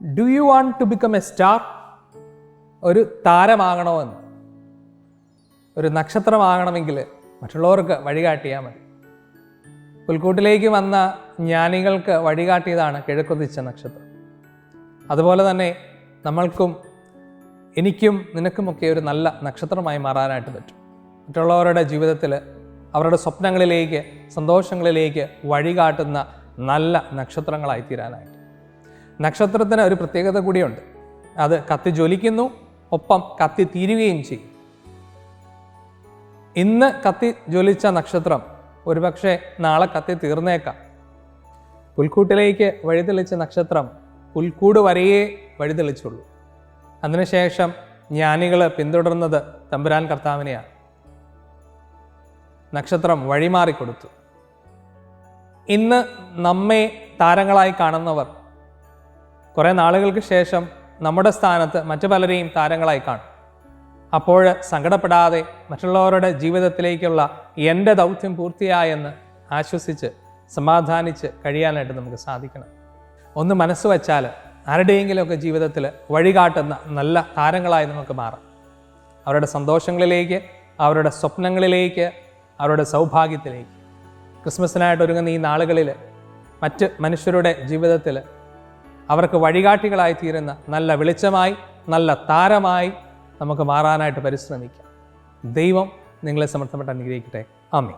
Do you want to become a star? ഒരു താരമാകണമെന്ന്, ഒരു നക്ഷത്രമാകണമെങ്കിൽ മറ്റുള്ളവർക്ക് വഴികാട്ടിയാൽ മതി. പുൽക്കൂട്ടിലേക്ക് വന്ന ജ്ഞാനികൾക്ക് വഴികാട്ടിയതാണ് കിഴക്കുദിച്ച നക്ഷത്രം. അതുപോലെ തന്നെ നമ്മൾക്കും എനിക്കും നിനക്കുമൊക്കെ ഒരു നല്ല നക്ഷത്രമായി മാറാനായിട്ട് പറ്റും. മറ്റുള്ളവരുടെ ജീവിതത്തിൽ അവരുടെ സ്വപ്നങ്ങളിലേക്ക്, സന്തോഷങ്ങളിലേക്ക് വഴികാട്ടുന്ന നല്ല നക്ഷത്രങ്ങളായി തീരാനായിട്ട്. നക്ഷത്രത്തിന് ഒരു പ്രത്യേകത കൂടിയുണ്ട്. അത് കത്തി ജ്വലിക്കുന്നു, ഒപ്പം കത്തി തീരുകയും ചെയ്യും. ഇന്ന് കത്തി ജ്വലിച്ച നക്ഷത്രം ഒരുപക്ഷെ നാളെ കത്തി തീർന്നേക്കാം. പുൽക്കൂട്ടിലേക്ക് വഴിതെളിച്ച നക്ഷത്രം പുൽക്കൂട് വരെയേ വഴിതെളിച്ചുള്ളൂ. അതിനുശേഷം ജ്ഞാനികൾ പിന്തുടർന്നത് തമ്പുരാൻ കർത്താവിനെയാണ്. നക്ഷത്രം വഴിമാറിക്കൊടുത്തു. ഇന്ന് നമ്മെ താരങ്ങളായി കാണുന്നവർ കുറേ നാളുകൾക്ക് ശേഷം നമ്മുടെ സ്ഥാനത്ത് മറ്റു പലരെയും താരങ്ങളായി കാണും. അപ്പോൾ സങ്കടപ്പെടാതെ മറ്റുള്ളവരുടെ ജീവിതത്തിലേക്കുള്ള എൻ്റെ ദൗത്യം പൂർത്തിയായെന്ന് ആശ്വസിച്ച് സമാധാനിച്ച് കഴിയാനായിട്ട് നമുക്ക് സാധിക്കണം. ഒന്ന് മനസ്സ് വച്ചാൽ ആരുടെയെങ്കിലുമൊക്കെ ജീവിതത്തിൽ വഴികാട്ടുന്ന നല്ല താരങ്ങളായി നമുക്ക് മാറാം. അവരുടെ സന്തോഷങ്ങളിലേക്ക്, അവരുടെ സ്വപ്നങ്ങളിലേക്ക്, അവരുടെ സൗഭാഗ്യത്തിലേക്ക്. ക്രിസ്മസിനായിട്ട് ഒരുങ്ങുന്ന ഈ നാളുകളിൽ മറ്റ് മനുഷ്യരുടെ ജീവിതത്തിൽ അവർക്ക് വഴികാട്ടികളായി തീരുന്ന നല്ല വെളിച്ചമായി, നല്ല താരമായി നമുക്ക് മാറാനായിട്ട് പരിശ്രമിക്കാം. ദൈവം നിങ്ങളെ സമർത്ഥപ്പെട്ട് അനുഗ്രഹിക്കട്ടെ. ആമേൻ.